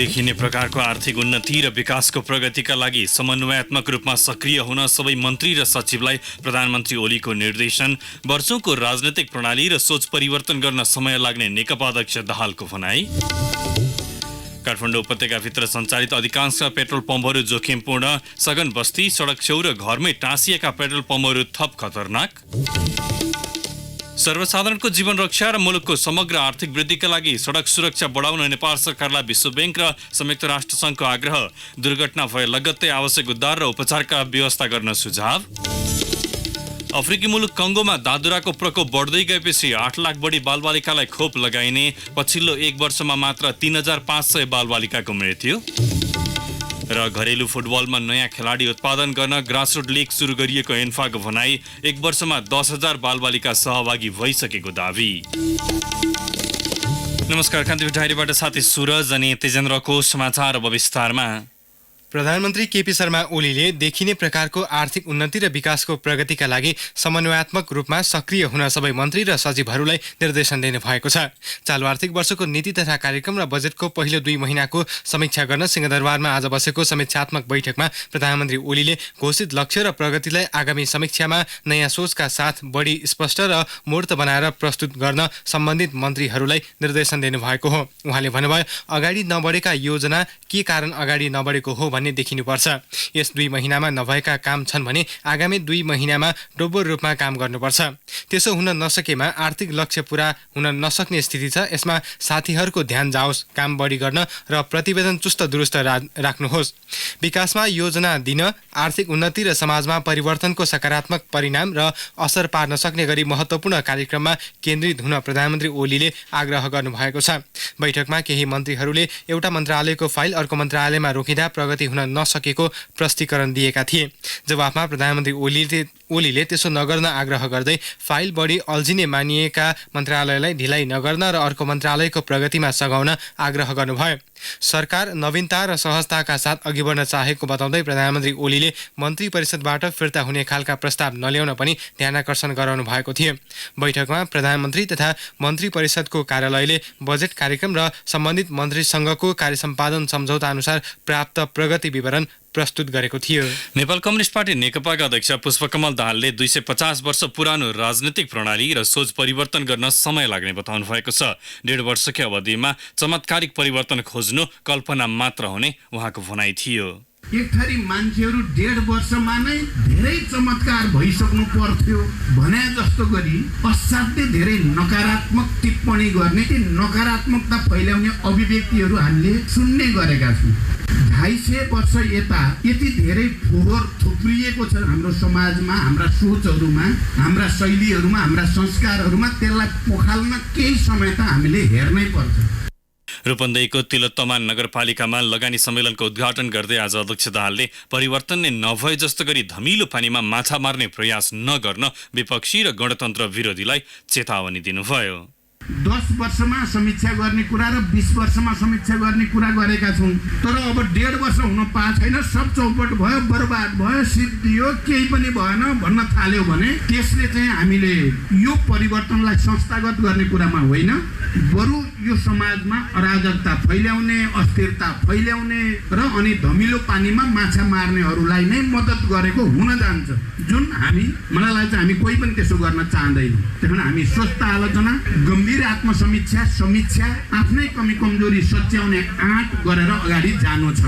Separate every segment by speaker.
Speaker 1: देखिने प्रकारको आर्थिक उन्नति र विकासको प्रगतिका लागि समन्वयात्मक रूपमा सक्रिय हुन सबै मन्त्री र सचिवलाई प्रधानमन्त्री ओलीको निर्देशन। वर्षौंको राजनैतिक प्रणाली र सोच परिवर्तन गर्न समय लाग्ने नेकपा अध्यक्ष दाहालको भनाई। काठमाडौँ उपत्यकाभित्र सञ्चालित अधिकांश पेट्रोल पम्पहरू जोखिमपूर्ण। सघन बस्ती, सडक छेउ र घरमै टाँसिएका पेट्रोल पम्पहरू थप खतरनाक। सर्वसाधारणको जीवन रक्षा र मुलुकको समग्र आर्थिक वृद्धिका लागि सडक सुरक्षा बढाउन नेपाल सरकारलाई विश्व बैंक र संयुक्त राष्ट्रसङ्घको आग्रह। दुर्घटना भए लगत्तै आवश्यक उद्धार र उपचारका व्यवस्था गर्न सुझाव। अफ्रिकी मुलुक कङ्गोमा दादुराको प्रकोप बढ्दै गएपछि 8 लाख बढी बालबालिकालाई खोप लगाइने। पछिल्लो 1 वर्षमा मात्र 3500 बालबालिकाको मृत्यु। र घरेलु फुटबलमा नयाँ खेलाडी उत्पादन गर्न ग्रासरुट लिग सुरु गरिएको एन्फाको भनाई। 1 वर्षमा 10,000 बालबालिका सहभागी भइसकेको दावी। नमस्कार, कान्तिपुर डायरीबाट साथी सुरज अनि तेजेन्द्रको समाचार अब विस्तारमा।
Speaker 2: प्रधानमन्त्री केपी शर्मा ओलीले देखिने प्रकारको आर्थिक उन्नति र विकासको प्रगतिका लागि समन्वयात्मक रूपमा सक्रिय हुन सबै मन्त्री र सचिवहरूलाई निर्देशन दिनु भएको छ। चालु आर्थिक वर्षको नीति तथा कार्यक्रम र बजेटको पहिलो 2 महिनाको समीक्षा गर्न सिंहदरबारमा आज बसेको समीक्षात्मक बैठकमा प्रधानमन्त्री ओलीले घोषित लक्ष्य र प्रगतिलाई आगामी समीक्षामा नयाँ सोचका साथ बढी स्पष्ट र मूर्त बनाएर प्रस्तुत गर्न सम्बन्धित मन्त्रीहरूलाई निर्देशन दिनुभएको हो। उहाँले भन्नुभयो, अगाडि नबढेका योजना के कारण अगाडि नबढेको हो भन्ने देखिनुपर्छ। यस 2 महिनामा नभएका काम छन् भने आगामी 2 महिनामा डोबर रूपमा काम गर्नुपर्छ। त्यसो हुन नसकेमा आर्थिक लक्ष्य पूरा हुन नसक्ने स्थिति छ। यसमा साथीहरूको ध्यान जाओस्, काम बढी गर्न र प्रतिवेदन चुस्त दुरुस्त राख्नुहोस्। विकासमा योजना दिन, आर्थिक उन्नति र समाजमा परिवर्तनको सकारात्मक परिणाम र असर पार्न सक्ने गरी महत्त्वपूर्ण कार्यक्रममा केन्द्रित हुन प्रधानमन्त्री ओलीले आग्रह गर्नुभएको छ। बैठकमा केही मन्त्रीहरूले एउटा मन्त्रालयको फाइल अर्को मन्त्रालयमा रोकिँदा प्रगति हुन नसकेको प्रष्टीकरण दिएका थिए। जवाफमा प्रधानमन्त्री ओलीले त्यसो नगर्न आग्रह गर्दै फाइल बढी अल्झिने मानिएका मन्त्रालयलाई ढिलाइ नगर्न र अर्को मन्त्रालयको प्रगतिमा सघाउन आग्रह गर्नुभयो। सरकार नवीनता र सहजताका साथ अघि बढ्न चाहेको बताउँदै प्रधानमन्त्री ओलीले मन्त्री परिषदबाट फिर्ता हुने खालका प्रस्ताव नल्याउन पनि ध्यानाकर्षण गराउनु भएको थियो। बैठकमा प्रधानमन्त्री तथा मन्त्री परिषदको कार्यालयले बजेट कार्यक्रम र सम्बन्धित मन्त्रीसँगको कार्यसम्पादन सम्झौता अनुसार प्राप्त प्रगति विवरण प्रस्तुत गरेको थियो।
Speaker 1: नेपाल कम्युनिस्ट पार्टी नेकपाका अध्यक्ष पुष्पकमल दाहालले 250 वर्ष पुरानो राजनीतिक प्रणाली र सोच परिवर्तन गर्न समय लाग्ने बताउनु भएको छ। 1.5 वर्षकै अवधिमा चमत्कारिक परिवर्तन खोज्नु कल्पना मात्र हुने उहाँको भनाइ थियो।
Speaker 3: एक थरी मान्छेहरू 1.5 वर्षमा नै धेरै चमत्कार भइसक्नु पर्थ्यो भने जस्तो गरी असाध्यै धेरै नकारात्मक टिप्पणी गर्ने, ती नकारात्मकता फैलाउने अभिव्यक्तिहरू हामीले सुन्ने गरेका छौँ। 250 वर्ष यता यति धेरै फोहोर थुप्रिएको छ हाम्रो समाजमा, हाम्रा सोचहरूमा, हाम्रा शैलीहरूमा, हाम्रा संस्कारहरूमा। त्यसलाई पोखाल्न केही समय त हामीले हेर्नै पर्छ।
Speaker 1: रूपन्देहीको तिलोत्तमा नगरपालिकामा लगानी सम्मेलनको उद्घाटन गर्दै आज अध्यक्ष दाहालले परिवर्तन नै नभए जस्तो गरी धमिलो पानीमा माछा मार्ने प्रयास नगर्न विपक्षी र गणतन्त्र विरोधीलाई चेतावनी दिनुभयो।
Speaker 3: 10 वर्षमा समीक्षा गर्ने कुरा र 20 वर्षमा समीक्षा गर्ने कुरा गरेका छौँ, तर अब 1.5 वर्ष हुन पाएको छैन। सब चौपट भयो, बर्बाद भयो, सिद्धियो, केही पनि भएन भन्न थाल्यो भने त्यसले चाहिँ हामीले यो परिवर्तनलाई संस्थागत गर्ने कुरामा होइन, बरु यो समाजमा अराजकता फैल्याउने, अस्थिरता फैल्याउने र अनि धमिलो पानीमा माछा मार्नेहरूलाई नै मद्दत गरेको हुन जान्छ, जुन मलाई लाग्छ हामी कोही पनि त्यसो गर्न चाहँदैनौँ। त्यही हामी स्वस्थ आलोचना, गम्भीर आत्मसमीक्षा, समीक्षा, आफ्नै कमी कमजोरी सच्याउने आँट गरेर अगाडि जानु छ।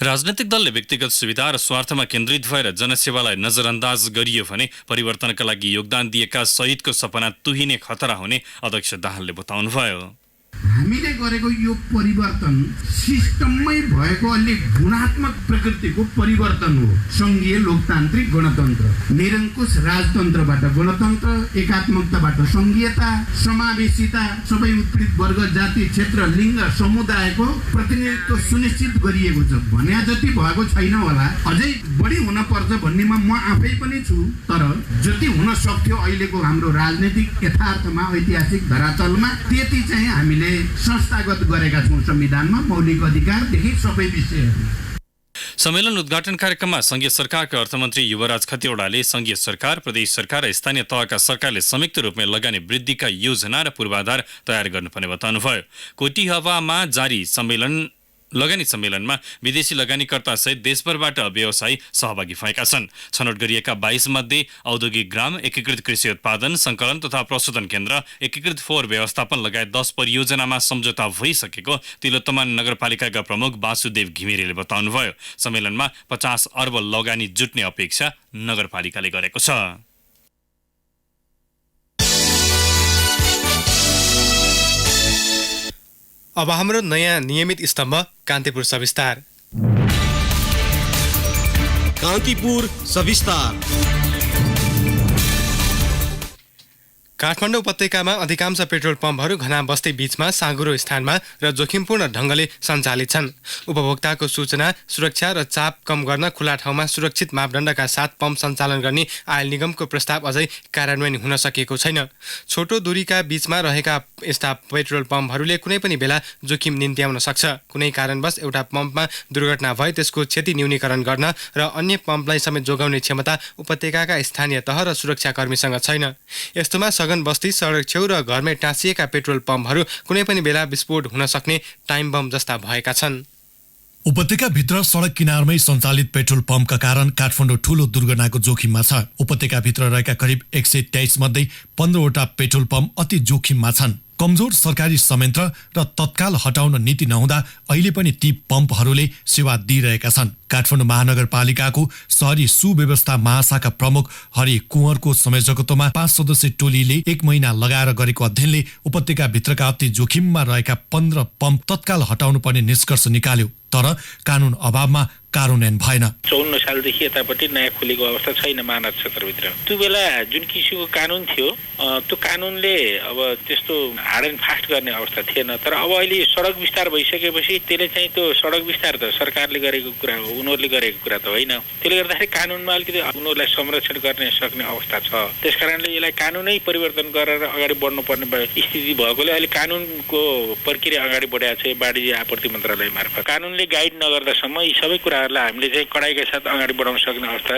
Speaker 1: राजनैतिक दलले व्यक्तिगत सुविधा र स्वार्थमा केन्द्रित भएर जनसेवालाई नजरअन्दाज गरियो भने परिवर्तनका लागि योगदान दिएका शहीदको सपना तुहिने खतरा हुने अध्यक्ष दाहालले बताउनुभयो।
Speaker 3: हामीले गरेको यो परिवर्तन सिस्टममै भएको अलि गुणात्मक प्रकृतिको परिवर्तन हो। सङ्घीय लोकतान्त्रिक गणतन्त्र, निरङ्कुश राजतन्त्रबाट गणतन्त्र, एकात्मकताबाट सङ्घीयता, समावेशिता, सबै उत्पीडित वर्ग, जाति, क्षेत्र, लिङ्ग, समुदायको प्रतिनिधित्व सुनिश्चित गरिएको छ। भने जति भएको छैन होला, अझै बढी हुन पर्छ भन्नेमा म आफै पनि छु, तर जति हुन सक्थ्यो अहिलेको हाम्रो राजनैतिक यथार्थमा, ऐतिहासिक धरातलमा त्यति चाहिँ हामीले संस्थागत गरेका छौँ। संविधानमा मौलिक अधिकारदेखि सबै विषयहरू।
Speaker 1: सम्मेलन उद्घाटन कार्यक्रममा संघीय सरकारका अर्थमन्त्री युवराज खतिवड़ाले संघीय सरकार, प्रदेश सरकार र स्थानीय तहका सरकारले संयुक्त रूपमा लगानी वृद्धिका योजना र पूर्वाधार तयार गर्नुपर्ने बताउनुभयो। कोटी हवामा जारी सम्मेलन लगानी सम्मेलनमा विदेशी लगानीकर्ता सहित देशभरबाट व्यवसायी सहभागी भएका छन्। छनौट गरिएका 22 मध्ये औद्योगिक ग्राम, एकीकृत कृषि उत्पादन, संकलन तथा प्रशोधन केन्द्र, एकीकृत फोहोर व्यवस्थापन लगायत 10 परियोजनामा सम्झौता भइसकेको तिलोत्तमा नगरपालिकाका प्रमुख वासुदेव घिमिरेले बताउनुभयो। सम्मेलनमा 50 अर्ब लगानी जुट्ने अपेक्षा नगरपालिकाले गरेको छ।
Speaker 2: अब हाम्रो नयाँ नियमित स्तम्भ कान्तिपुर सविस्तार।
Speaker 4: कान्तिपुर सविस्तार।
Speaker 2: काठमाडौँ उपत्यकामा अधिकांश पेट्रोल पम्पहरू घना बस्ती बीचमा साँघुरो स्थानमा र जोखिमपूर्ण ढङ्गले सञ्चालित छन्। उपभोक्ताको सूचना, सुरक्षा र चाप कम गर्न खुला ठाउँमा सुरक्षित मापदण्डका साथ पम्प सञ्चालन गर्ने आयल निगमको प्रस्ताव अझै कार्यान्वयन हुन सकेको छैन। छोटो दूरीका बीचमा रहेका यस्ता पेट्रोल पम्पहरूले कुनै पनि बेला जोखिम निम्त्याउन सक्छ। कुनै कारणवश एउटा पम्पमा दुर्घटना भए त्यसको क्षति न्यूनीकरण गर्न र अन्य पम्पलाई समेत जोगाउने क्षमता उपत्यकाका स्थानीय तह र सुरक्षाकर्मीसँग छैन। यस्तोमा सघन बस्ती, सडक छेउ र घरमै टाँसिएका पेट्रोल पम्पहरू कुनै पनि बेला विस्फोट हुन सक्ने टाइम बम जस्ता भएका छन्।
Speaker 5: उपत्यकाभित्र सडक किनारमै सञ्चालित पेट्रोल पम्पका कारण काठमाडौँ ठूलो दुर्घटनाको जोखिममा छ। उपत्यकाभित्र रहेका करिब 123 मध्ये 15 वटा पेट्रोल पम्प अति जोखिममा छन्। कमजोर सरकारी संयन्त्र र तत्काल हटाउन नीति नहुँदा अहिले पनि ती पम्पहरूले सेवा दिइरहेका छन्। काठमाडौँ महानगरपालिकाको शहरी सुव्यवस्था महाशाखा प्रमुख हरि कुँवरको संयोजकत्वमा 5 सदस्यीय टोलीले 1 महिना लगाएर गरेको अध्ययनले उपत्यकाभित्रका अति जोखिममा रहेका 15 पम्प तत्काल हटाउनु पर्ने निष्कर्ष निकाल्यो। तर कानुन अभावमा कार्यान्वयन भएन।
Speaker 6: 54 सालदेखि यतापट्टि नयाँ खोलेको अवस्था छैन मानव क्षेत्रभित्र। त्यो बेला जुन किसिमको कानुन थियो त्यो कानुनले अब त्यस्तो हार्ड एन्ड फास्ट गर्ने अवस्था थिएन। तर अब अहिले सडक विस्तार भइसकेपछि त्यसले चाहिँ त्यो सडक विस्तार त सरकारले गरेको कुरा हो, उनीहरूले गरेको कुरा त होइन। त्यसले गर्दाखेरि कानुनमा अलिकति उनीहरूलाई संरक्षण गर्ने सक्ने अवस्था छ। त्यसकारणले यसलाई कानुनै परिवर्तन गरेर अगाडि बढ्नुपर्ने स्थिति भएकोले अहिले कानुनको प्रक्रिया अगाडि बढाएको छ वाणिज्य आपूर्ति मन्त्रालय मार्फत। कानुनले गाइड नगर्दासम्म यी सबै कुराहरूलाई हामीले चाहिँ कडाइका साथ अगाडि बढाउन सक्ने अवस्था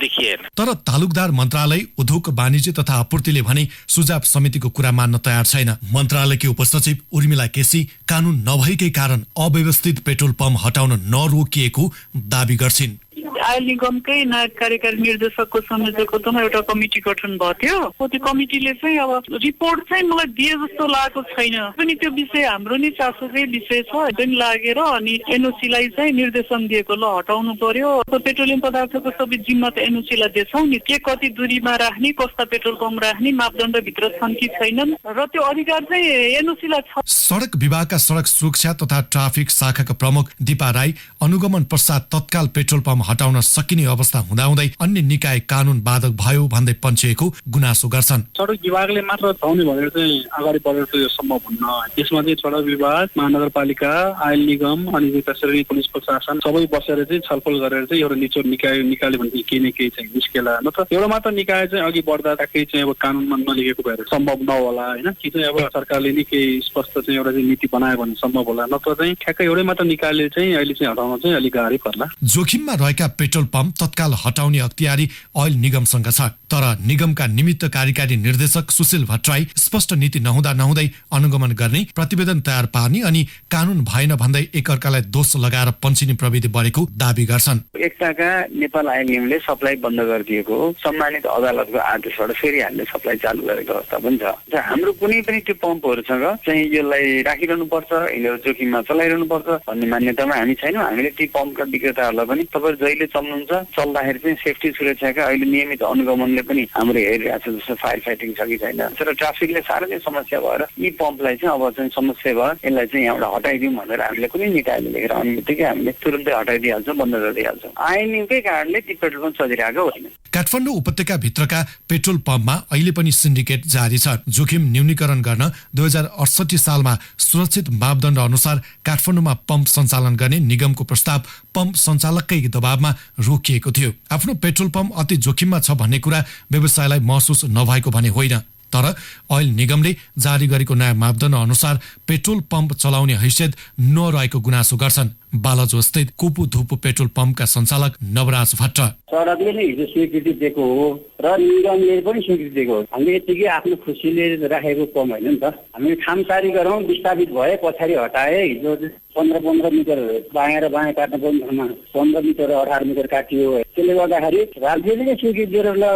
Speaker 6: देखिएन।
Speaker 5: तर तालुकदार मन्त्रालय, उद्योग, वाणिज्य तथा आपूर्तिले भने सुझाव समितिको कुरा मान्न तयार छैन। मन्त्रालयकी उपसचिव उर्मिला केसी कानुन नभएकै कारण अव्यवस्थित पेट्रोल पम्प हटाउन नरोकिएको दावी गर्छिन्।
Speaker 7: आयल निगमकै नयाँ कार्यकारी निर्देशकको संयोजकत्वमा एउटा कमिटी गठन भएको थियो। त्यो कमिटीले चाहिँ अब रिपोर्ट चाहिँ मलाई दिए जस्तो लागेको छैन। पनि त्यो विषय हाम्रो नि चासोकै विषय छ। जुन लागेर अनि एनओसीलाई चाहिँ निर्देशन दिएको ल हटाउनु पर्यो। पेट्रोलियम पदार्थको सबै जिम्मा त एनओसीलाई दिन्छौ नि। के कति दूरीमा राख्ने, कस्ता पेट्रोल पम्प राख्ने मापदण्ड भित्र छन् कि छैनन् र त्यो अधिकार चाहिँ एनओसीलाई छ।
Speaker 5: सडक विभागका सडक सुरक्षा तथा ट्राफिक शाखाका प्रमुख दीपा राई अनुगमन पश्चात तत्काल पेट्रोल पम्प हटाउन सकिने अवस्था हुँदाहुँदै अन्य निकाय कानुन बाधक भयो भन्दै पञ्चायतको गुनासो गर्छन्।
Speaker 8: सडक विभागले मात्र हटाउने भनेर चाहिँ अगाडि बढेर त यो सम्भव हुन्न। यसमा चाहिँ सडक विभाग, महानगरपालिका, आयल निगम अनि त्यसरी पुलिस प्रशासन सबै बसेर चाहिँ छलफल गरेर चाहिँ एउटा निचोड निकाय निकाल्यो भने केही न केही चाहिँ निस्केला। नत्र एउटा मात्र निकाय चाहिँ अघि बढ्दा केही चाहिँ अब कानुनमा नलेखेको भएर सम्भव नहोला होइन। कि चाहिँ अब सरकारले नि केही स्पष्ट चाहिँ एउटा चाहिँ नीति बनायो भने सम्भव होला। नत्र चाहिँ ठ्याक्कै एउटै मात्र निकायले चाहिँ अहिले चाहिँ हटाउन चाहिँ अलिक गाह्रै पर्ला।
Speaker 5: जोखिममा रहेका पेट्रोल पम्प तत्काल हटाउने अख्तियारी ओइल निगमसँग छ। तर निगमका निमित्त कार्यकारी निर्देशक सुशील भट्टराई स्पष्ट नीति नहुँदै अनुगमन गर्ने, प्रतिवेदन तयार पार्ने अनि कानुन भएन भन्दै एकअर्कालाई दोष लगाएर पन्छिने प्रविधि बढेको दावी गर्छन्।
Speaker 9: एकताका नेपाल आयल निगमले सप्लाई बन्द गरिदिएको हो। सम्मानित अदालतको आदेशबाट फेरि हामीले सप्लाई चालू गरेको अवस्था पनि छ। हाम्रो कुनै पनि त्यो पम्पहरूसँग चाहिँ यसलाई राखिरहनु पर्छ, यिनीहरू जोखिममा चलाइरहनु पर्छ भन्ने मान्यतामा हामी छैनौँ। हामीले ती पम्पका विक्रेताहरूलाई पनि तपाईँ जहिले चल्नुहुन्छ चल्दाखेरि चाहिँ सेफ्टी सुरक्षाका अहिले नियमित अनुगमनले पनि हाम्रो हेरिरहेको छ। जस्तो फायर फाइटिङ छ कि छैन। तर ट्राफिकले साह्रै नै समस्या भएर यी पम्पलाई चाहिँ अब चाहिँ समस्या भयो, यसलाई चाहिँ यहाँबाट हटाइदिउँ भनेर हामीले कुनै निकायले लेखेर आउने बित्तिकै हामीले तुरन्तै हटाइदिइहाल्छौँ, बन्द गरिदिइहाल्छौँ। आइनकै कारणले ती पेट्रोल पम्प चलिरहेको होइन।
Speaker 5: काठमाडौँ उपत्यकाभित्रका पेट्रोल पम्पमा अहिले पनि सिन्डिकेट जारी छ। जोखिम न्यूनीकरण गर्न 2068 सालमा सुरक्षित मापदण्ड अनुसार काठमाडौँमा पम्प सञ्चालन गर्ने निगमको प्रस्ताव पम्प सञ्चालककै दबावमा रोकिएको थियो। आफ्नो पेट्रोल पम्प अति जोखिममा छ भन्ने कुरा व्यवसायलाई महसुस नभएको भने होइन। तर ओइल निगमले जारी गरेको नयाँ मापदण्ड अनुसार पेट्रोल पम्प चलाउने हैसियत नरहेको गुनासो गर्छन्। बालाजु स्थित कुपु धुपु पेट्रोल पम्पका सञ्चालक नवराज भट्ट।
Speaker 10: सडकले नै हिजो स्वीकृति दिएको हो र निगमले पनि स्वीकृति दिएको हो। हामीले यतिकै आफ्नो खुसीले राखेको पम्प होइन नि त। हामीले खामसारी गरौँ, विस्थापित भए पछाडि हटाए। हिजो 15 मिटर बायाँ र बायाँ काट्नु पर्ने ठाउँमा 15 मिटर 18 मिटर काटियो। त्यसले गर्दाखेरि राज्यले नै स्वीकृति दिएर ल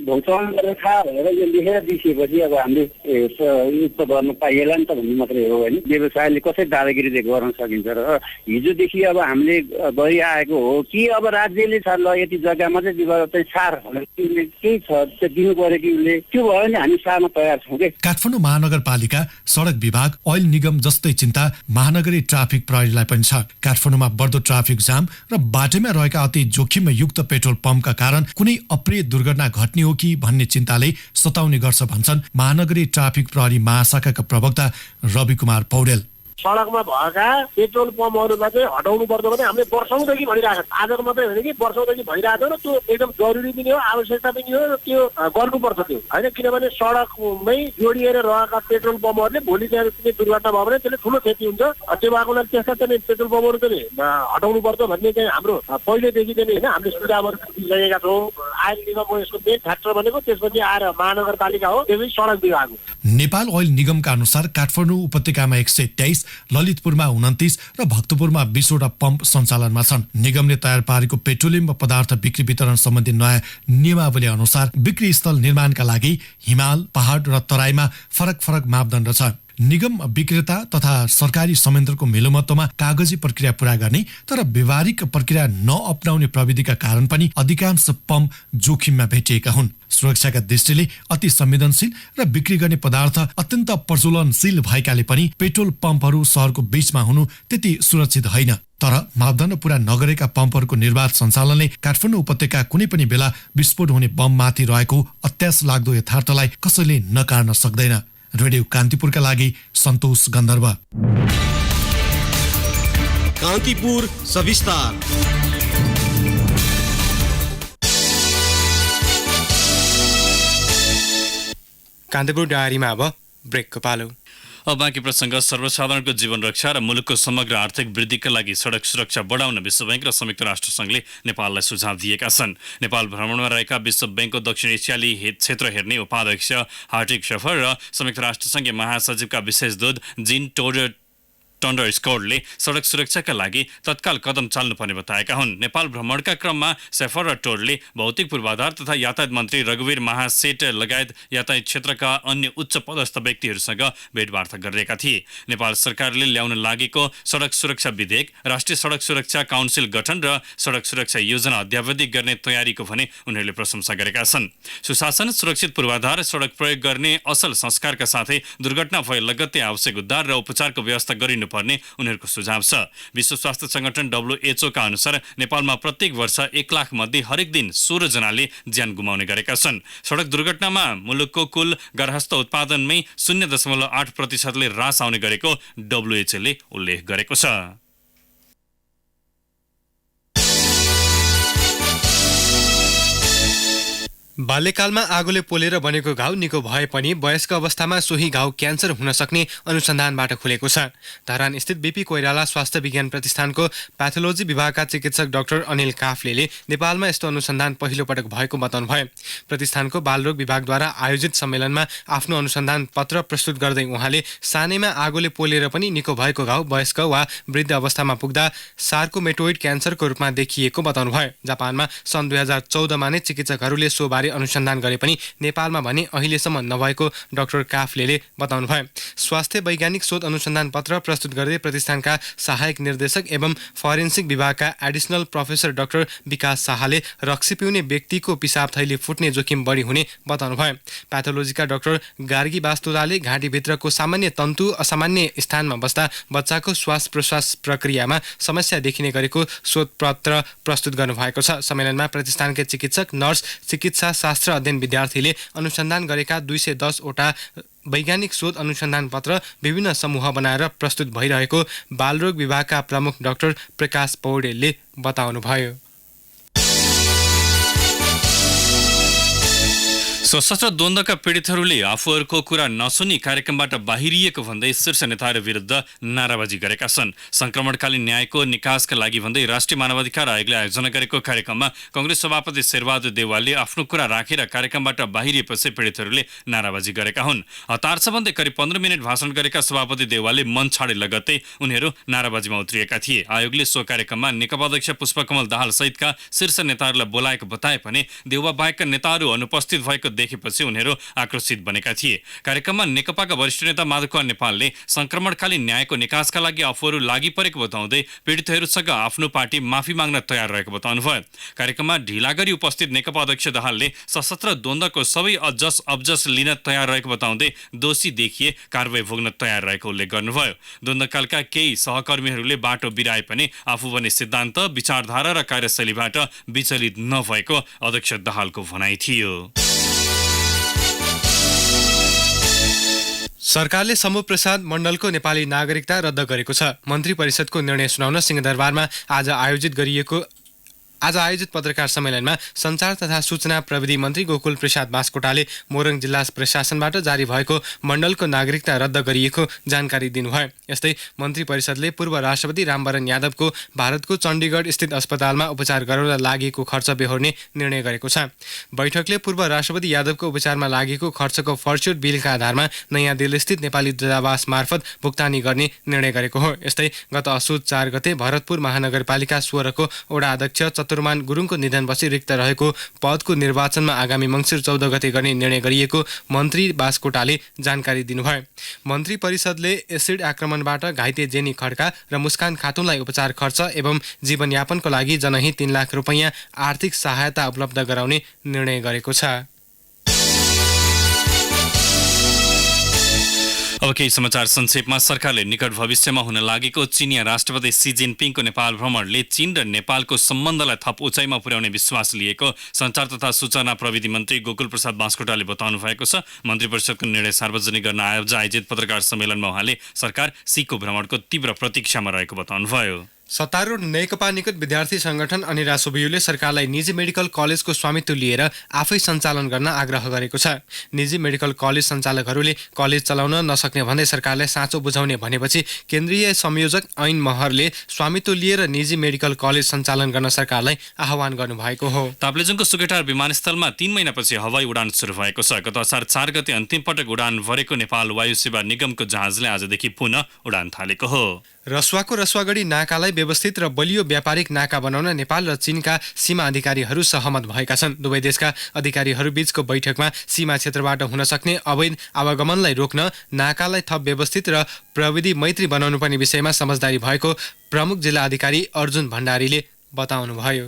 Speaker 10: भुक्तान गरेर खा भनेर यो लेखेर दिइसकेपछि अब हामीले युक्त गर्न पाइएला नि त भन्ने मात्रै हो होइन। व्यवसायले कसरी दादागिरी गर्न सकिन्छ र हिजोदेखि अब हामीले गरिआएको हो कि अब राज्यले ल यति जग्गामा चाहिँ सार भनेर केही छ त्यो दिनु पर्यो कि उसले, त्यो भयो भने हामी सार्न तयार छौँ कि।
Speaker 5: काठमाडौँ महानगरपालिका, सडक विभाग, ओइल निगम जस्तै चिन्ता महानगरी ट्राफिक प्रहरीलाई पनि छ। काठमाडौँमा बढ्दो ट्राफिक जाम र बाटोमा रहेका अति जोखिमयुक्त पेट्रोल पम्पका कारण कुनै अप्रिय दुर्घटना घट्ने हो कि भन्ने चिन्ताले सताउने गर्छ भन्छन् महानगरी ट्राफिक प्रहरी महाशाखाका प्रवक्ता रवि कुमार पौडेल।
Speaker 11: सडकमा भएका पेट्रोल पम्पहरूमा चाहिँ हटाउनु पर्छ भने हामीले वर्षौँदेखि भनिरहेको छ। आजको मात्रै होइन कि वर्षौँदेखि भइरहेको छ र त्यो एकदम जरुरी पनि हो, आवश्यकता पनि हो र त्यो गर्नुपर्छ त्यो होइन। किनभने सडकमै जोडिएर रहेका पेट्रोल पम्पहरूले भोलि चाहिँ कुनै दुर्घटना भयो भने त्यसले ठुलो क्षति हुन्छ। त्यो भएको लागि त्यसका चाहिँ पेट्रोल पम्पहरू चाहिँ हटाउनु पर्छ भन्ने चाहिँ हाम्रो पहिलेदेखि चाहिँ होइन हामीले सुझावहरू दिइसकेका छौँ। आयल निगमको यसको मेन फ्याक्टर भनेको त्यसपछि आएर महानगरपालिका हो, त्यसपछि सडक विभाग हो।
Speaker 5: नेपाल ओइल निगमका अनुसार काठमाडौँ उपत्यकामा 123, ललितपुरमा 29 र भक्तपुरमा 20 वटा पम्प सञ्चालनमा छन्। निगमले तयार पारेको पेट्रोलियम पदार्थ बिक्री वितरण सम्बन्धी नयाँ नियमावली अनुसार बिक्री स्थल निर्माणका लागि हिमाल, पहाड र तराईमा फरक फरक मापदण्ड छ। निगम विक्रेता तथा सरकारी संयन्त्रको मेलोमतोमा कागजी प्रक्रिया पूरा गर्ने तर व्यवहारिक प्रक्रिया नअपनाउने प्रविधिका कारण पनि अधिकांश पम्प जोखिममा भेटिएका हुन्। सुरक्षाका दृष्टिले अति संवेदनशील र बिक्री गर्ने पदार्थ अत्यन्त प्रज्वलनशील भएकाले पनि पेट्रोल पम्पहरू शहरको बीचमा हुनु त्यति सुरक्षित होइन। तर मापदण्ड पूरा नगरेका पम्पहरूको निर्बाध सञ्चालनले काठमाडौँ उपत्यका कुनै पनि बेला विस्फोट हुने बममाथि रहेको अत्यास लाग्दो यथार्थलाई कसैले नकार्न सक्दैन। रेडियो कान्तिपुरका लागि सन्तोष गन्धर्व।
Speaker 4: कान्तिपुर सविस्तार।
Speaker 2: कान्तिपुर डायरीमा अब ब्रेकको पालो।
Speaker 1: अब बाँकी प्रसङ्ग। सर्वसाधारणको जीवन रक्षा र मुलुकको समग्र आर्थिक वृद्धिका लागि सडक सुरक्षा बढाउन विश्व बैंक र संयुक्त राष्ट्रसङ्घले नेपाललाई सुझाव दिएका छन्। नेपाल भ्रमणमा रहेका विश्व बैंकको दक्षिण एसियाली क्षेत्र हेर्ने उपाध्यक्ष हार्टिक शेफर र संयुक्त राष्ट्रसङ्घीय महासचिवका विशेष दूत जिन टन्डरस्कोटले सडक सुरक्षाका लागि तत्काल कदम चाल्नुपर्ने बताएका हुन्। नेपाल भ्रमणका क्रममा शेफर र टोडले भौतिक पूर्वाधार तथा यातायात मन्त्री रघुवीर महासेठ लगायत यातायात क्षेत्रका अन्य उच्च पदस्थ व्यक्तिहरूसँग भेटवार्ता गरिरहेका थिए। नेपाल सरकारले ल्याउन लागेको सडक सुरक्षा विधेयक, राष्ट्रिय सडक सुरक्षा काउन्सिल गठन र सडक सुरक्षा योजना अध्यावधि गर्ने तयारीको भने उनीहरूले प्रशंसा गरेका छन्। सुशासन, सुरक्षित पूर्वाधार, सडक प्रयोग गर्ने असल संस्कारका साथै दुर्घटना भए लगत्तै आवश्यक उद्धार र उपचारको व्यवस्था गरिनु पर्ने उनीहरूको सुझाव छ। विश्व स्वास्थ्य संगठन WHO का अनुसार नेपालमा प्रत्येक वर्ष 1 लाख मध्ये हरेक दिन 16 जनाले ज्यान गुमाउने गरेका छन्। सडक दुर्घटनामा मुलुकको कुल गार्हस्थ्य उत्पादनमै 0.8% ह्रास आउने गरेको WHO ले उल्लेख गरेको छ।
Speaker 2: बाल्यकालमा आगोले पोलेर बनेको घाउ निको भए पनि वयस्क अवस्थामा सोही घाउ क्यान्सर हुन सक्ने अनुसन्धानबाट खुलेको छ। धरान स्थित बीपी कोइराला स्वास्थ्य विज्ञान प्रतिष्ठानको प्याथोलोजी विभागका चिकित्सक डाक्टर अनिल काफ्लेले नेपालमा यस्तो अनुसन्धान पहिलो पटक भएको बताउनुभयो। प्रतिष्ठानको बालरोग विभागद्वारा आयोजित सम्मेलनमा आफ्नो अनुसन्धान पत्र प्रस्तुत गर्दै उहाँले सानैमा आगोले पोलेर पनि निको भएको घाउ वयस्क वा वृद्ध अवस्थामा पुग्दा सार्कोमेटोइड क्यान्सरको रूपमा देखिएको बताउनुभयो। जापानमा सन् 2014मा नै चिकित्सकहरूले सो बारे अनुसन्धान गरे पनि नेपालमा भने अहिलेसम्म नभएको डाक्टर काफ्लेले बताउनुभयो। स्वास्थ्य वैज्ञानिक शोध अनुसन्धान पत्र प्रस्तुत गर्दै प्रतिष्ठानका सहायक निर्देशक एवं फरेन्सिक विभागका एडिसनल प्रोफेसर डाक्टर विकास शाहले रक्सी पिउने व्यक्तिको पिसाब थैली फुट्ने जोखिम बढी हुने बताउनुभयो। प्याथोलोजीका डाक्टर गार्गी वास्तुलाले घाँटीभित्रको सामान्य तन्तु असामान्य स्थानमा बस्दा बच्चाको श्वास प्रश्वास प्रक्रियामा समस्या देखिने गरेको शोधपत्र प्रस्तुत गर्नुभएको छ। सम्मेलनमा प्रतिष्ठानका चिकित्सक, नर्स, चिकित्सा शास्त्र अध्ययन विद्यार्थीले अनुसन्धान गरेका 210 वटा वैज्ञानिक शोध अनुसन्धान पत्र विभिन्न समूह बनाएर प्रस्तुत भइरहेको बालरोग विभागका प्रमुख डाक्टर प्रकाश पौडेलले बताउनुभयो।
Speaker 1: सशस्त्र द्वन्द्वका पीडितहरूले आफूहरूको कुरा नसुनी कार्यक्रमबाट बाहिरिएको भन्दै शीर्ष नेताहरू विरुद्ध नाराबाजी गरेका छन्। संक्रमणकालीन न्यायको निकासका लागि भन्दै राष्ट्रिय मानवाधिकार आयोगले आयोजना गरेको कार्यक्रममा कांग्रेस सभापति शेरबहादुर देउवालले आफ्नो कुरा राखेर कार्यक्रमबाट बाहिरिएपछि पीडितहरूले नाराबाजी गरेका हुन्। हतार छ भन्दै करिब 15 मिनट भाषण गरेका सभापति देउवालले मन छाडे लगत्तै उनीहरू नाराबाजीमा उत्रिएका थिए। आयोगले सो कार्यक्रममा नेकपा अध्यक्ष पुष्पकमल दाहाल सहितका शीर्ष नेताहरूलाई बोलाएको बताए पनि देउवा बाहेकका नेताहरू अनुपस्थित भएको देखेपछि उनीहरू आक्रोशित बनेका थिए। कार्यक्रममा नेकपाका वरिष्ठ नेता माधवकुमार नेपालले संक्रमणकालीन न्यायको निकासका लागि आफूहरू लागि परेको बताउँदै पीडितहरूसँग आफ्नो पार्टी माफी माग्न तयार रहेको बताउनुभयो। कार्यक्रममा ढिला गरी उपस्थित नेकपा अध्यक्ष दाहालले सशस्त्र द्वन्द्वको सबै अब्जस लिन तयार रहेको बताउँदै दोषी देखिए कारबाही भोग्न तयार रहेको उल्लेख गर्नुभयो। द्वन्द्वकालका केही सहकर्मीहरूले बाटो बिराए पनि आफू भने सिद्धान्त, विचारधारा र कार्यशैलीबाट विचलित नभएको अध्यक्ष दाहालको भनाइ थियो।
Speaker 2: सरकारले शम्भु प्रसाद मण्डलको नेपाली नागरिकता रद्द गरेको छ। मन्त्री परिषदको निर्णय सुनाउन सिंहदरबारमा आज आयोजित पत्रकार सम्मेलनमा सञ्चार तथा सूचना प्रविधि मन्त्री गोकुल प्रसाद बास्कोटाले मोरङ जिल्ला प्रशासनबाट जारी भएको मण्डलको नागरिकता रद्द गरिएको जानकारी दिनुभयो। यस्तै मन्त्री परिषदले पूर्व राष्ट्रपति रामवरण यादवको भारतको चण्डीगढ स्थित अस्पतालमा उपचार गराउन लागेको खर्च बेहोर्ने निर्णय गरेको छ। बैठकले पूर्व राष्ट्रपति यादवको उपचारमा लागेको खर्चको फर्च्युट बिलका आधारमा नयाँ दिल्ली स्थित नेपाली दूतावास मार्फत भुक्तानी गर्ने निर्णय गरेको हो। यस्तै गत असोज 4 गते भरतपुर महानगरपालिका 16 को वडा अध्यक्ष चतुर्मान गुरुङको निधनपछि रिक्त रहेको पदको निर्वाचनमा आगामी मङ्सिर 14 गते गर्ने निर्णय गरिएको मन्त्री बास्कोटाले जानकारी दिनुभयो। मन्त्री परिषदले एसिड आक्रमणबाट घाइते जेनी खड्का र मुस्कान खातुनलाई उपचार खर्च एवं जीवनयापनको लागि जनहित 3 लाख रुपैयाँ आर्थिक सहायता उपलब्ध गराउने निर्णय गरेको छ।
Speaker 1: अब केही समाचार संक्षेपमा। सरकारले निकट भविष्यमा हुन लागेको चिनिया राष्ट्रपति सी जिनपिङको नेपाल भ्रमणले चीन र नेपालको सम्बन्धलाई थप उचाइमा पुर्याउने विश्वास लिएको सञ्चार तथा सूचना प्रविधि मन्त्री गोकुल प्रसाद बास्कोटाले बताउनु भएको छ। मन्त्री परिषदको निर्णय सार्वजनिक गर्न आयोजित पत्रकार सम्मेलनमा उहाँले सरकार सीको भ्रमणको तीव्र प्रतीक्षामा रहेको बताउनुभयो।
Speaker 2: सत्तारूढ नेकपा निकट विद्यार्थी संगठन अनिरा सुबियुले सरकारलाई निजी मेडिकल कलेजको स्वामित्व लिएर आफै सञ्चालन गर्न आग्रह गरेको छ। निजी मेडिकल कलेज सञ्चालकहरूले कलेज चलाउन नसक्ने भन्दै सरकारलाई साँचो बुझाउने भनेपछि केन्द्रीय संयोजक ऐन महरले स्वामित्व लिएर निजी मेडिकल कलेज सञ्चालन गर्न सरकारलाई आह्वान गर्नुभएको हो।
Speaker 1: ताप्लेजुङको सुकेटार विमानस्थलमा 3 महिनापछि हवाई उडान सुरु भएको छ। गत असार 4 गते अन्तिम पटक उडान भरेको नेपाल वायु सेवा निगमको जहाजले आजदेखि पुनः उडान थालेको हो।
Speaker 2: रसुवाको रसुवागढी नाकालाई व्यवस्थित र बलियो व्यापारिक नाका बनाउन नेपाल र चीनका सीमा अधिकारीहरू सहमत भएका छन्। दुवै देशका अधिकारीहरूबीचको बैठकमा सीमा क्षेत्रबाट हुन सक्ने अवैध आवागमनलाई रोक्न नाकालाई थप व्यवस्थित र प्रविधि मैत्री बनाउनु पर्ने विषयमा समझदारी भएको प्रमुख जिल्ला अधिकारी अर्जुन भण्डारीले बताउनुभयो।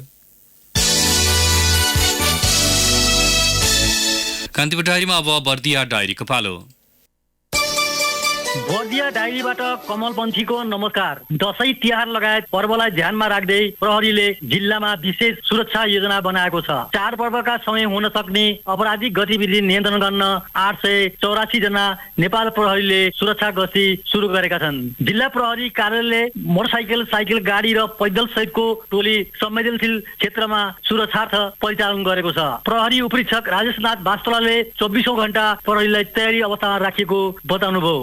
Speaker 1: कान्तिपुर डायरीमा अब बर्दिया डायरीको पालो।
Speaker 12: बर्दिया डायरीबाट कमल पन्छीको नमस्कार। दशैं तिहार लगायत पर्वलाई ध्यानमा राख्दै प्रहरीले जिल्लामा विशेष सुरक्षा योजना बनाएको छ। चाडपर्वका समय हुन सक्ने अपराधिक गतिविधि नियन्त्रण गर्न 884 जना नेपाल प्रहरीले सुरक्षा गस्ती सुरु गरेका छन्। जिल्ला प्रहरी कार्यालयले मोटरसाइकल, साइकल गाडी र पैदल सहितको टोली संवेदनशील क्षेत्रमा सुरक्षार्थ परिचालन गरेको छ। प्रहरी उपरीक्षक राजेशनाथ वास्तोलाले 24औं घण्टा प्रहरीलाई तयारी अवस्थामा राखिएको बताउनुभयो।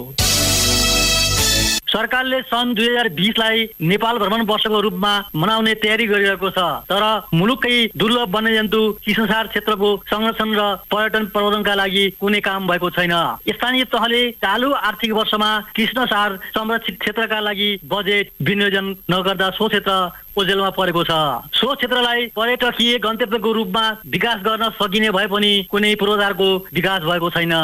Speaker 12: सरकारले सन् 2020लाई नेपाल भ्रमण वर्षको रूपमा मनाउने तयारी गरिरहेको छ। तर मुलुककै दुर्लभ वन्यजन्तु कृष्णसार क्षेत्रको संरक्षण र पर्यटन प्रवर्धनका लागि कुनै काम भएको छैन। स्थानीय तहले चालु आर्थिक वर्षमा कृष्णसार संरक्षित क्षेत्रका लागि बजेट विनियोजन नगर्दा सो क्षेत्र ओझेलमा परेको छ। सो क्षेत्रलाई पर्यटकीय गन्तव्यको रूपमा विकास गर्न सकिने भए पनि कुनै पूर्वाधारको विकास भएको छैन।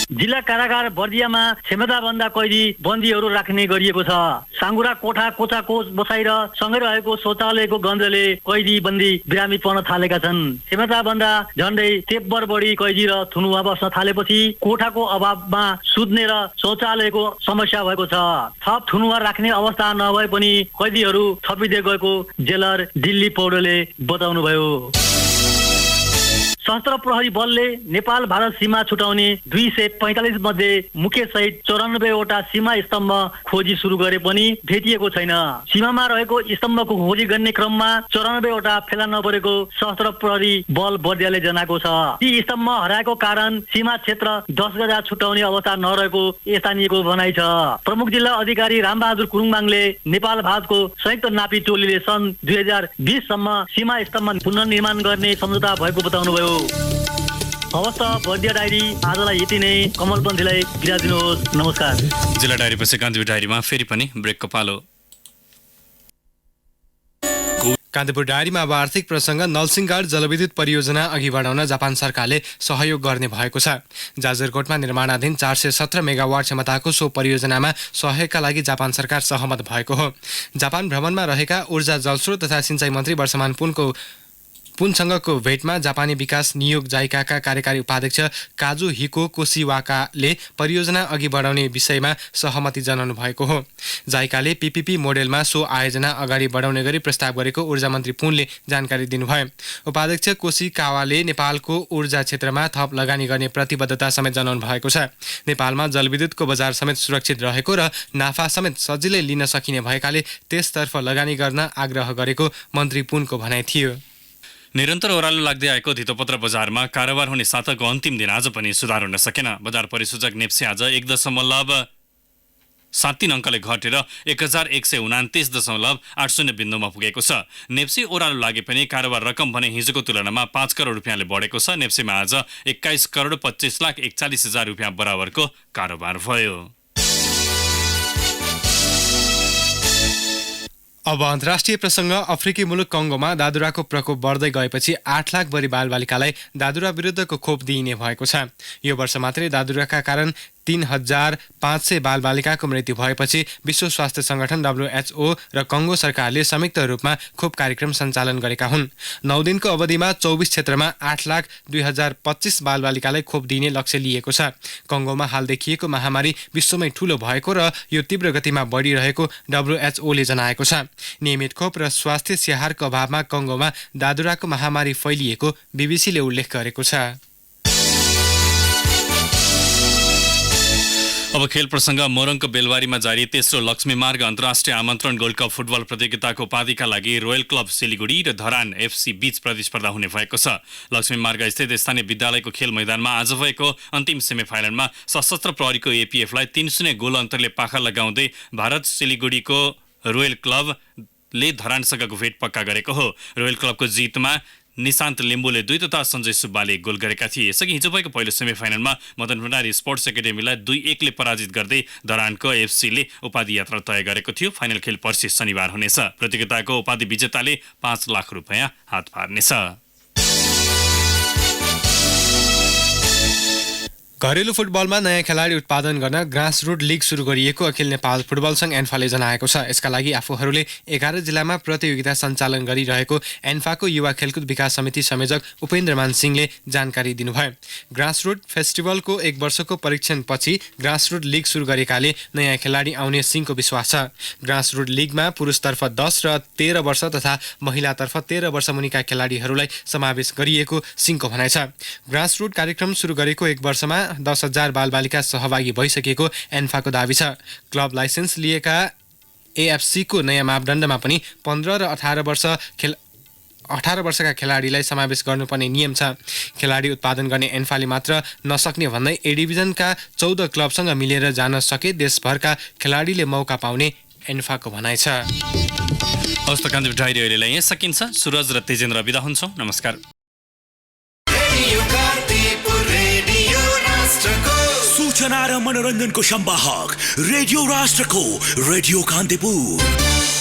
Speaker 12: जिल्ला कारागार बर्दियामा क्षमताभन्दा कैदी बन्दीहरू राख्ने गरिएको छ। साङ्गुरा कोठा, कोचा कोच बसाइ र सँगै रहेको शौचालयको गन्धले कैदी बन्दी बिरामी पर्न थालेका छन्। क्षमताभन्दा झन्डै 73 बढी कैदी र थुनुवा बस्न थालेपछि कोठाको अभावमा सुत्ने र शौचालयको समस्या भएको छ। थप थुनुवा राख्ने अवस्था नभए पनि कैदीहरू थपिँदै गएको जेलर दिल्ली पौडेलले बताउनुभयो। सशस्त्र प्रहरी बलले नेपाल भारत सीमा छुटाउने 245 मध्ये मुख्य सहित 94 वटा सीमा स्तम्भ खोजी सुरु गरे पनि भेटिएको छैन। सीमामा रहेको स्तम्भको खोजी गर्ने क्रममा 94 वटा फेला नपरेको सशस्त्र प्रहरी बल बर्दियाले जनाएको छ। ती स्तम्भ हराएको कारण सीमा क्षेत्र 10 गजा छुटाउने अवस्था नरहेको स्थानीयको भनाइ छ। प्रमुख जिल्ला अधिकारी रामबहादुर कुरुङमाङले नेपाल भारतको संयुक्त नापी टोलीले सन् 2020 सम्म सीमा स्तम्भ पुनर्निर्माण गर्ने सम्झौता भएको बताउनुभयो। हवस् त बर्दिया डायरी आजलाई यति नै। कमलपन्थीलाई बिदा दिनुहोस्। नमस्कार।
Speaker 1: जिल्ला डायरी पछि कान्तिपुर डायरीमा फेरि पनि ब्रेकको पालो।
Speaker 2: कान्तिपुर डायरीमा अब आर्थिक प्रसङ्ग। नलसिंहगढ जलविद्युत परियोजना अघि बढाउन जापान सरकारले सहयोग गर्ने भएको छ। जाजरकोटमा निर्माणाधीन 417 मेगावाट क्षमताको सो परियोजनामा सहयोगका लागि जापान सरकार सहमत भएको हो। जापान भ्रमणमा रहेका ऊर्जा जलस्रोत तथा सिँचाइ मन्त्री वर्षमान पुनसँगको भेटमा जापानी विकास नियोग जाइकाका कार्यकारी उपाध्यक्ष काजु हिको कोसिवाकाले परियोजना अघि बढाउने विषयमा सहमति जनाउनु भएको हो। जाइकाले पीपीपी मोडेलमा सो आयोजना अगाडि बढाउने गरी प्रस्ताव गरेको ऊर्जा मन्त्री पुनले जानकारी दिनुभयो। उपाध्यक्ष कोसिकावाले नेपालको ऊर्जा क्षेत्रमा थप लगानी गर्ने प्रतिबद्धता समेत जनाउनु भएको छ। नेपालमा जलविद्युतको बजार समेत सुरक्षित रहेको र नाफा समेत सजिलै लिन सकिने भएकाले त्यसतर्फ लगानी गर्न आग्रह गरेको मन्त्री पुनको भनाइ थियो।
Speaker 1: निरन्तर ओह्रालो लाग्दै आएको धितोपत्र बजारमा कारोबार हुने साताको अन्तिम दिन आज पनि सुधार हुन सकेन। बजार परिसूचक नेप्से आज 1.73 अङ्कले घटेर 1129.80 बिन्दुमा पुगेको छ। नेप्से ओह्रालो लागे पनि कारोबार रकम भने हिजोको तुलनामा 5 करोड रुपियाँले बढेको छ। नेप्सेमा आज 21,25,41,000 रुपियाँ बराबरको कारोबार भयो।
Speaker 2: अब अन्तर्राष्ट्रिय प्रसङ्ग। अफ्रिकी मुलुक कङ्गोमा दादुराको प्रकोप बढ्दै गएपछि 8 लाख बढी बालबालिकालाई दादुरा विरुद्धको खोप दिइने भएको छ। यो वर्ष मात्रै दादुराका कारण 3,500 बालबालिकाको मृत्यु भएपछि विश्व स्वास्थ्य सङ्गठन WHO र कङ्गो सरकारले संयुक्त रूपमा खोप कार्यक्रम सञ्चालन गरेका हुन्। 9 दिनको अवधिमा 24 क्षेत्रमा 8,02,025 बालबालिकालाई खोप दिने लक्ष्य लिएको छ। कङ्गोमा हाल देखिएको महामारी विश्वमै ठूलो भएको र यो तीव्र गतिमा बढिरहेको WHOले जनाएको छ। नियमित खोप र स्वास्थ्य स्याहारको अभावमा कङ्गोमा दादुराको महामारी फैलिएको बीबीसीले उल्लेख गरेको छ।
Speaker 1: अब खेल प्रसङ्ग। मोरङको बेलवारीमा जारी तेस्रो लक्ष्मी मार्ग अन्तर्राष्ट्रिय आमन्त्रण गोल्ड कप फुटबल प्रतियोगिताको उपाधिका लागि रोयल क्लब सिलिगुडी र धरान FC बीच प्रतिस्पर्धा हुने भएको छ। लक्ष्मी मार्ग स्थित स्थानीय विद्यालयको खेल मैदानमा आज भएको अन्तिम सेमिफाइनलमा सशस्त्र प्रहरीको APF लाई 3-0 गोल अन्तरले पाखा लगाउँदै भारत सिलिगुडीको रोयल क्लबले धरानसँगको भेट पक्का गरेको हो। रोयल क्लबको जितमा निशान्त लिम्बुले 2 तथा सञ्जय सुब्बाले गोल गरेका थिए। यसअघि हिजो भएको पहिलो सेमिफाइनलमा मदन भण्डारी स्पोर्ट्स एकाडेमीलाई 2-1 ले पराजित गर्दै धरानको FC ले उपाधि यात्रा तय गरेको थियो। फाइनल खेल पर्सि शनिबार हुनेछ। प्रतियोगिताको उपाधि विजेताले 5 लाख रुपियाँ हात पार्नेछ।
Speaker 2: घरेलु फुटबलमा नयाँ खेलाडी उत्पादन गर्न ग्रासरुट लिग सुरु गरिएको अखिल नेपाल फुटबल सङ्घ एन्फाले जनाएको छ। यसका लागि आफूहरूले 11 जिल्लामा प्रतियोगिता सञ्चालन गरिरहेको एन्फाको युवा खेलकुद विकास समिति संयोजक उपेन्द्रमान सिंहले जानकारी दिनुभयो। ग्रासरुट फेस्टिभलको 1 वर्षको परीक्षणपछि ग्रासरुट लिग सुरु गरेकाले नयाँ खेलाडी आउने सिंहको विश्वास छ। ग्रासरुट लिगमा पुरुषतर्फ 10 र 13 वर्ष तथा महिलातर्फ 13 वर्ष मुनिका खेलाडीहरूलाई समावेश गरिएको सिंहको भनाइ छ। ग्रासरुट कार्यक्रम सुरु गरेको 1 वर्षमा 10,000 बालबालिका सहभागी भइसकेको एन्फाको दावी छ। क्लब लाइसेन्स लिएका AFC को नयाँ मापदण्डमा पनि 15 र 18 वर्षका खेलाडीलाई समावेश गर्नुपर्ने नियम छ। खेलाडी उत्पादन गर्ने एन्फाले मात्र नसक्ने भन्दै A डिभिजनका 14 क्लबसँग मिलेर जान सके देशभरका खेलाडीले मौका पाउने एन्फाको भनाइ छ।
Speaker 1: हस्त कान्तिपुर डायरी अहिलेलाई यहाँ सकिन्छ। सुरज र तेजेन्द्र बिदा हुन्छौँ। नमस्कार।
Speaker 13: सूचना र मनोरञ्जनको संवाहक रेडियो राष्ट्रको रेडियो कान्तिपुर।